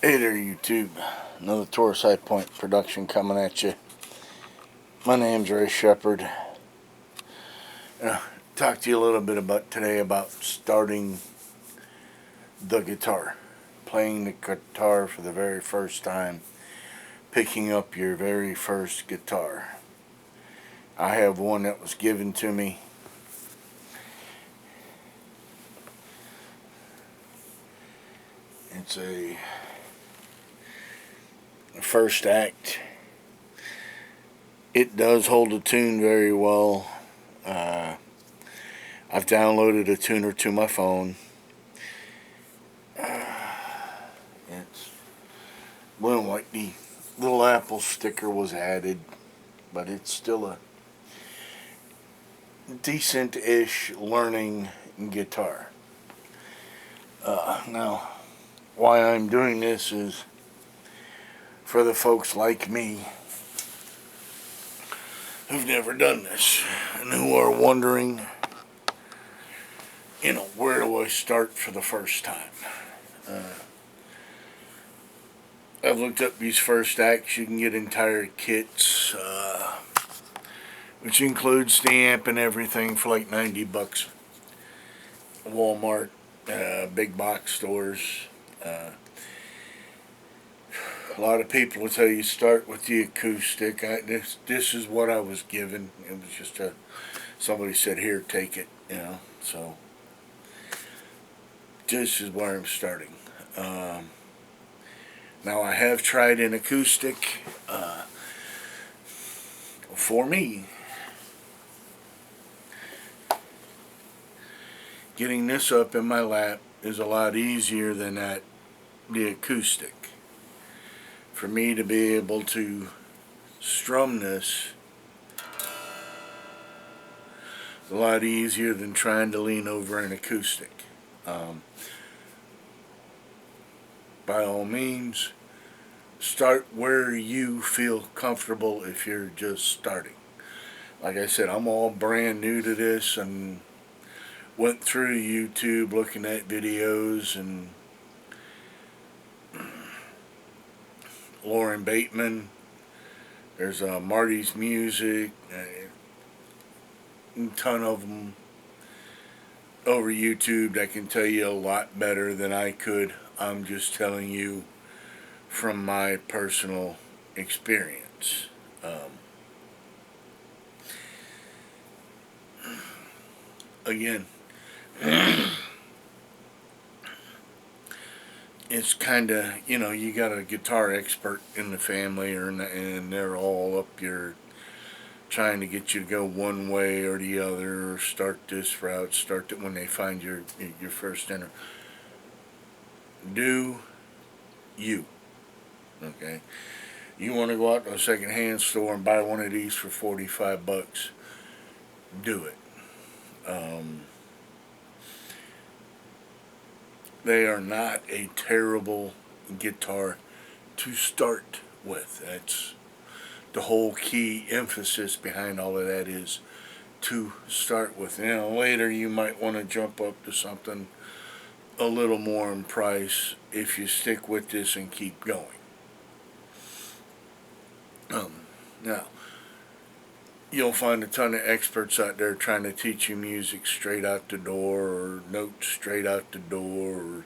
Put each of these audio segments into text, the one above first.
Hey there, YouTube. Another Taurus High Point production coming at you. My name's Ray Shepard. Talk to you a little bit about today about starting the guitar, playing the guitar for the very first time, picking up your very first guitar. I have one that was given to me. It's a first act. It does hold a tune very well. I've downloaded a tuner to my phone. It's well, like the little Apple sticker was added, but it's still a decent-ish learning guitar. Now, why I'm doing this is for the folks like me who've never done this and who are wondering, where do I start for the first time? I've looked up these first acts. You can get entire kits, which includes the amp and everything, for like $90. Walmart, big box stores. A lot of people will tell you start with the acoustic. This is what I was given. It was just somebody said, here, take it, so this is where I'm starting. Now, I have tried an acoustic. For me, getting this up in my lap is a lot easier than the acoustic. For me to be able to strum this is a lot easier than trying to lean over an acoustic. By all means, start where you feel comfortable if you're just starting. Like I said, I'm all brand new to this and went through YouTube looking at videos and Lauren Bateman. There's Marty's Music, a ton of them over YouTube that can tell you a lot better than I could. I'm just telling you from my personal experience. Again, it's kind of, you got a guitar expert in the family, and they're all up your trying to get you to go one way or the other, or start this route, start that when they find your first enter. Do you, okay? You want to go out to a secondhand store and buy one of these for $45, do it. They are not a terrible guitar to start with. That's the whole key emphasis behind all of that, is to start with. Later you might want to jump up to something a little more in price if you stick with this and keep going. Now, you'll find a ton of experts out there trying to teach you music straight out the door, or notes straight out the door, or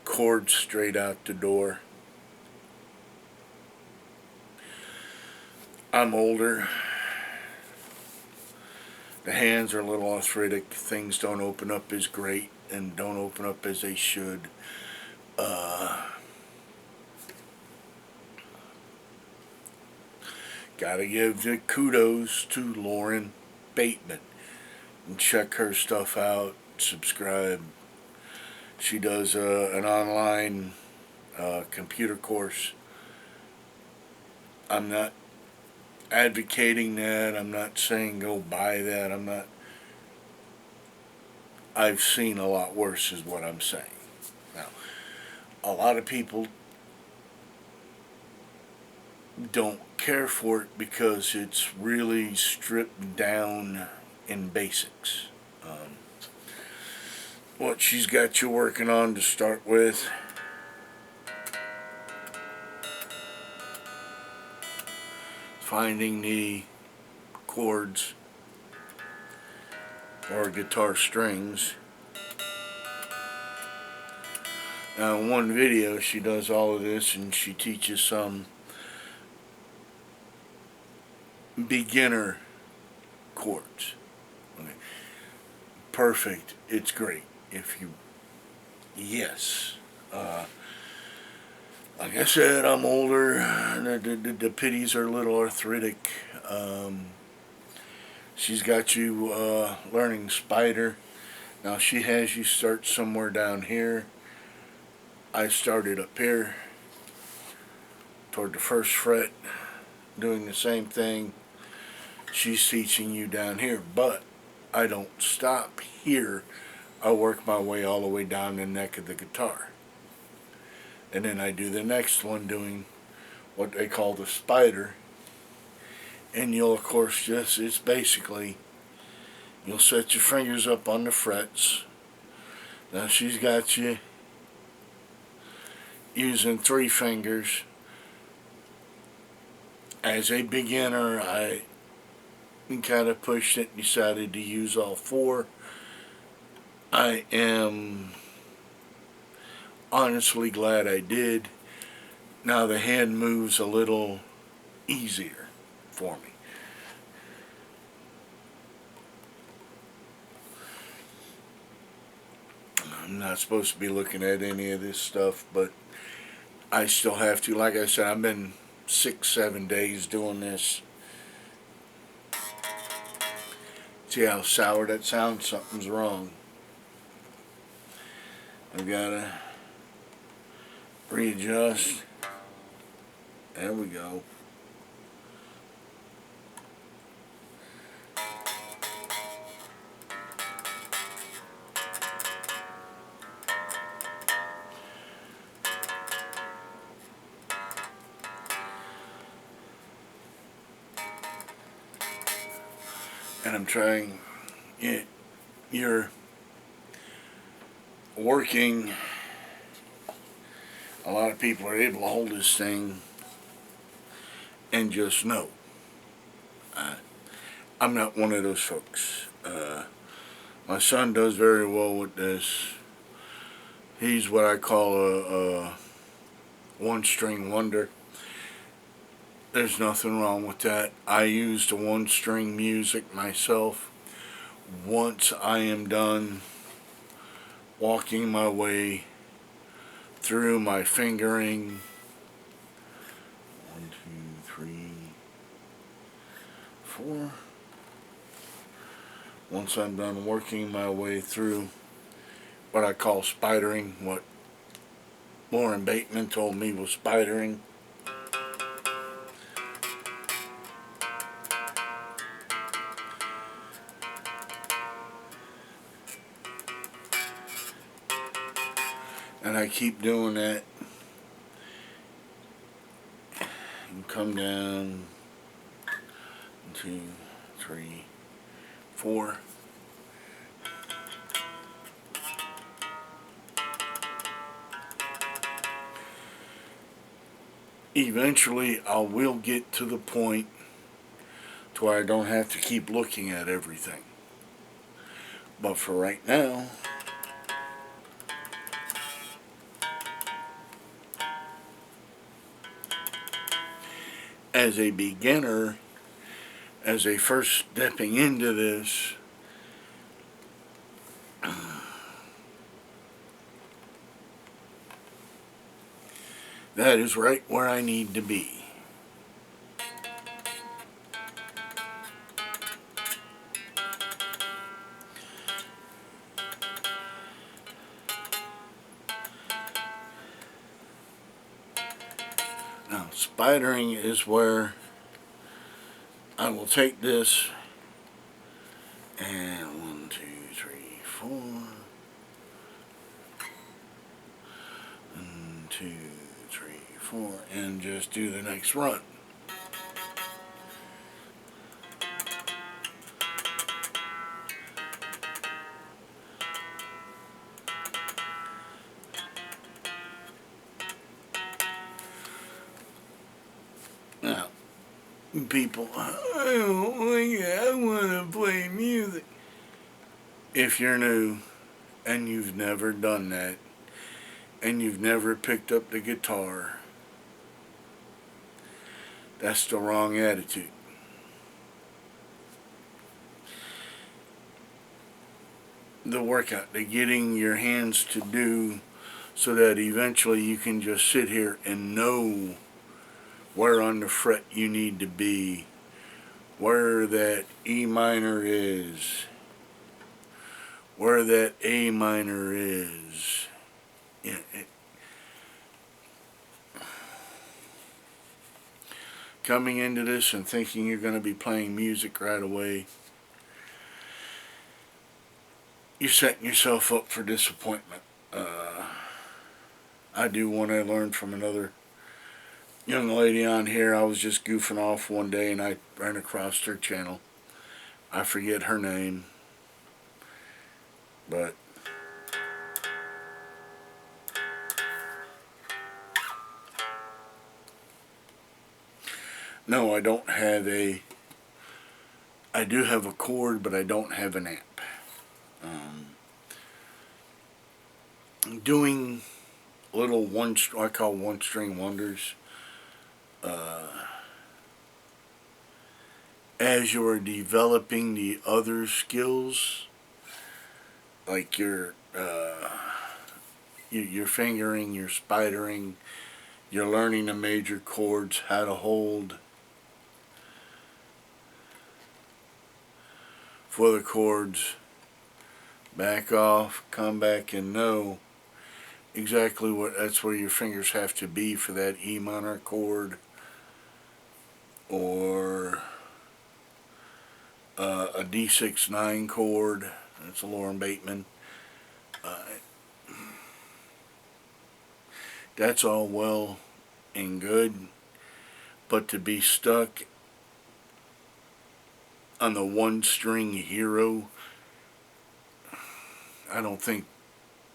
chords straight out the door. I'm older. The hands are a little arthritic. Things don't open up as great and don't open up as they should. Gotta give the kudos to Lauren Bateman and check her stuff out. Subscribe. She does an online computer course. I'm not advocating that. I'm not saying go buy that. I've seen a lot worse, is what I'm saying. Now, a lot of people don't care for it because it's really stripped down in basics. What she's got you working on to start with finding the chords or guitar strings. Now in one video she does all of this, and she teaches some beginner chords. Okay. Perfect. It's great. If you, yes. Like I said, I'm older. The pitties are a little arthritic. She's got you learning spider. Now she has you start somewhere down here. I started up here toward the first fret, doing the same thing. She's teaching you down here, but I don't stop here. I work my way all the way down the neck of the guitar. And then I do the next one doing what they call the spider. And you'll, of course, it's basically, you'll set your fingers up on the frets. Now she's got you using 3 fingers. As a beginner, I kind of pushed it and decided to use all 4. I am honestly glad I did. Now the hand moves a little easier for me. I'm not supposed to be looking at any of this stuff, but I still have to. Like I said, I've been 6-7 days doing this. See how sour that sounds? Something's wrong. I've got to readjust. There we go. And I'm trying, you're working, a lot of people are able to hold this thing and just know. I'm not one of those folks. My son does very well with this. He's what I call a one-string wonder. There's nothing wrong with that. I use the one-string music myself. Once I am done walking my way through my fingering, 1, 2, 3, 4. Once I'm done working my way through what I call spidering, what Lauren Bateman told me was spidering, and I keep doing that, and come down, 2, 3, 4. Eventually I will get to the point to where I don't have to keep looking at everything. But for right now, as a beginner, as a first stepping into this, that is right where I need to be. Now, spidering is where I will take this and 1, 2, 3, 4. 1, 2, 3, 4, and just do the next run. Now, people, I want to play music. If you're new and you've never done that, and you've never picked up the guitar, that's the wrong attitude. The workout, the getting your hands to do so that eventually you can just sit here and know where on the fret you need to be, where that E minor is, where that A minor is. Yeah, coming into this and thinking you're going to be playing music right away, you're setting yourself up for disappointment. I do want to learn from another young lady on here. I was just goofing off one day and I ran across her channel. I forget her name, but no, I don't have a. I do have a chord, but I don't have an amp. Doing little I call one string wonders. As you're developing the other skills, like your fingering, your spidering, you're learning the major chords, how to hold for the chords, back off, come back and know exactly that's where your fingers have to be for that E minor chord, or a D6-9 chord. That's a Lauren Bateman. That's all well and good, but to be stuck on the one string hero, I don't think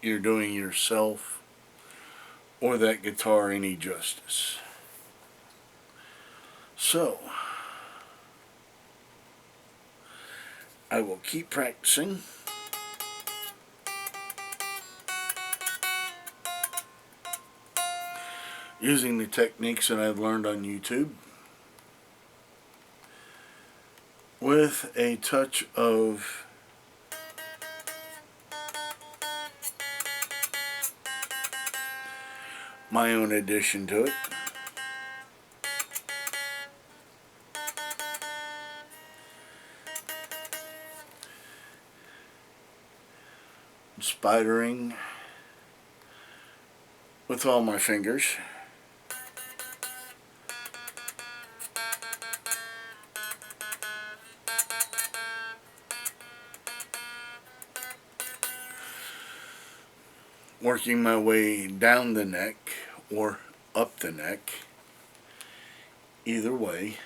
you're doing yourself or that guitar any justice. So, I will keep practicing. Using the techniques that I've learned on YouTube, with a touch of my own addition to it. Spidering with all my fingers. Working my way down the neck or up the neck, either way.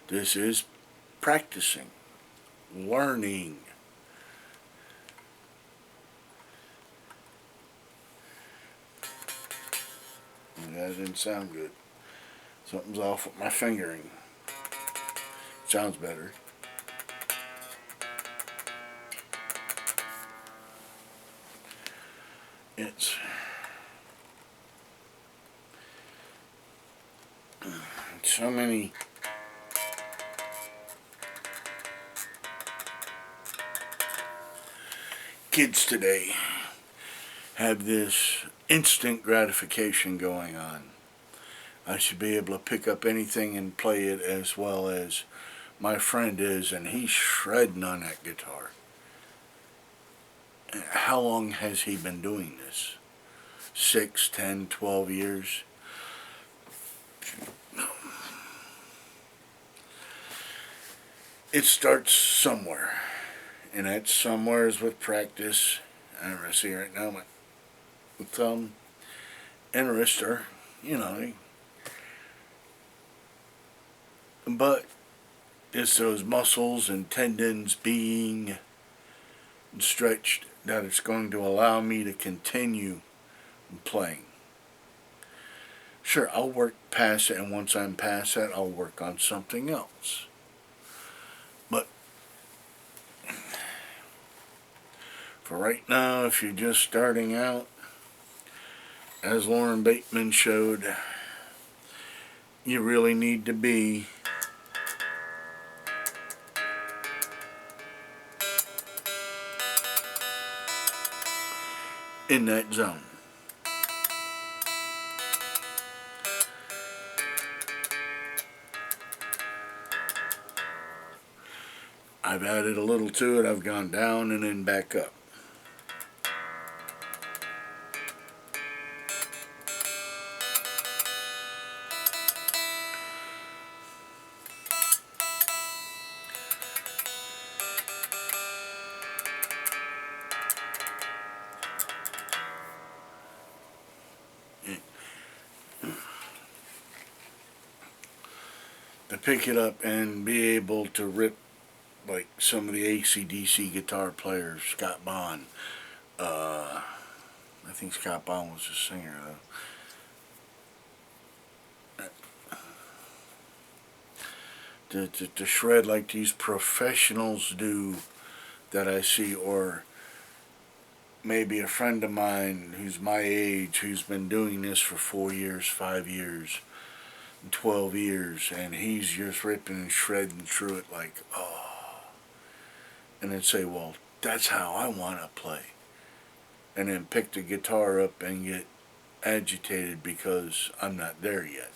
This is practicing, learning. That didn't sound good. Something's off with my fingering. Sounds better. It's so many kids today have this instant gratification going on. I should be able to pick up anything and play it as well as my friend is, and he's shredding on that guitar. How long has he been doing this? 6, 10, 12 years? It starts somewhere, and that somewhere is with practice. I see right now my thumb and wrist are, but it's those muscles and tendons being stretched that it's going to allow me to continue playing. Sure, I'll work past it, and once I'm past that, I'll work on something else. But for right now, if you're just starting out, as Lauren Bateman showed, you really need to be in that zone. I've added a little to it. I've gone down and then back up. To pick it up and be able to rip like some of the AC/DC guitar players, Scott Bond. I think Scott Bond was the singer though. To shred like these professionals do that I see, or maybe a friend of mine who's my age who's been doing this for 4 years, 5 years, 12 years, and he's just ripping and shredding through it like, oh. And then say, well, that's how I want to play. And then pick the guitar up and get agitated because I'm not there yet.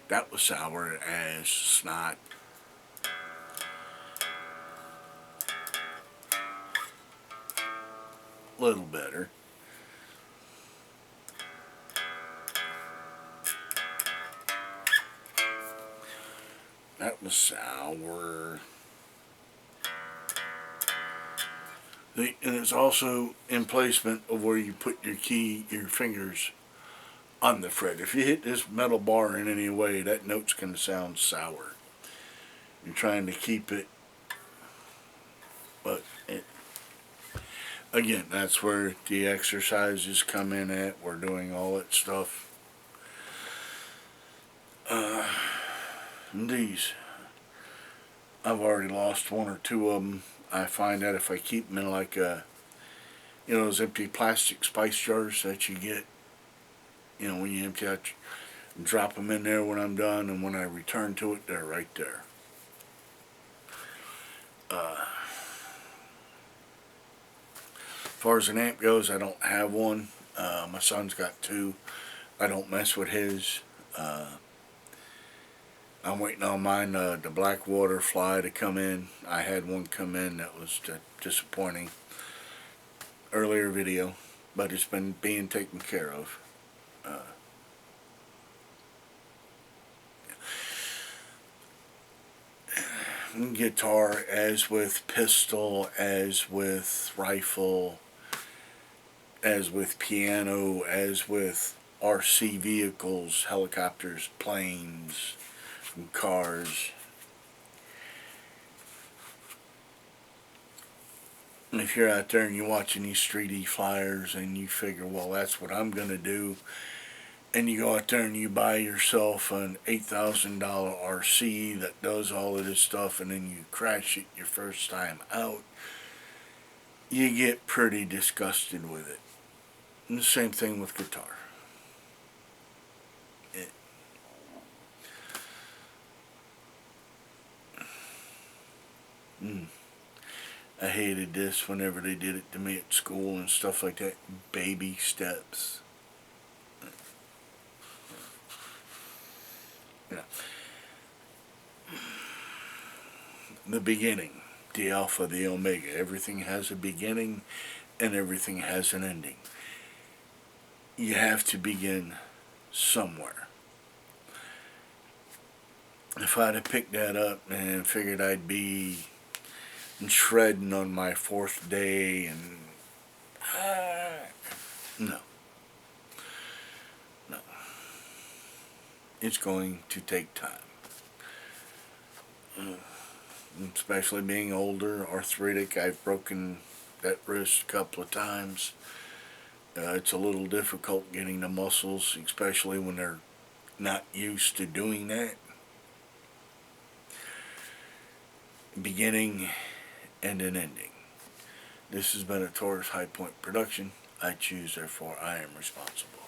That was sour as snot. Little better. That was sour. And it's also in placement of where you put your key, your fingers on the fret. If you hit this metal bar in any way, that note's going to sound sour. You're trying to keep it, but again, that's where the exercises come in at. We're doing all that stuff. And these, I've already lost 1 or 2 of them. I find that if I keep them in like those empty plastic spice jars that you get, when you empty out, drop them in there when I'm done, and when I return to it, they're right there. As far as an amp goes, I don't have one. My son's got 2. I don't mess with his. I'm waiting on mine, the Blackwater Fly, to come in. I had one come in that was disappointing. Earlier video, but it's been being taken care of. Guitar, as with pistol, as with rifle, as with piano, as with RC vehicles, helicopters, planes, and cars. And if you're out there and you're watching these 3D flyers and you figure, well, that's what I'm going to do, and you go out there and you buy yourself an $8,000 RC that does all of this stuff, and then you crash it your first time out, you get pretty disgusted with it. And the same thing with guitar. I hated this whenever they did it to me at school and stuff like that. Baby steps. The beginning, the alpha, the omega. Everything has a beginning and everything has an ending. You have to begin somewhere. If I'd have picked that up and figured I'd be shredding on my 4th day and No. No. It's going to take time. Especially being older, arthritic, I've broken that wrist a couple of times. It's a little difficult getting the muscles, especially when they're not used to doing that. Beginning and an ending. This has been a Taurus High Point production. I choose, therefore I am responsible.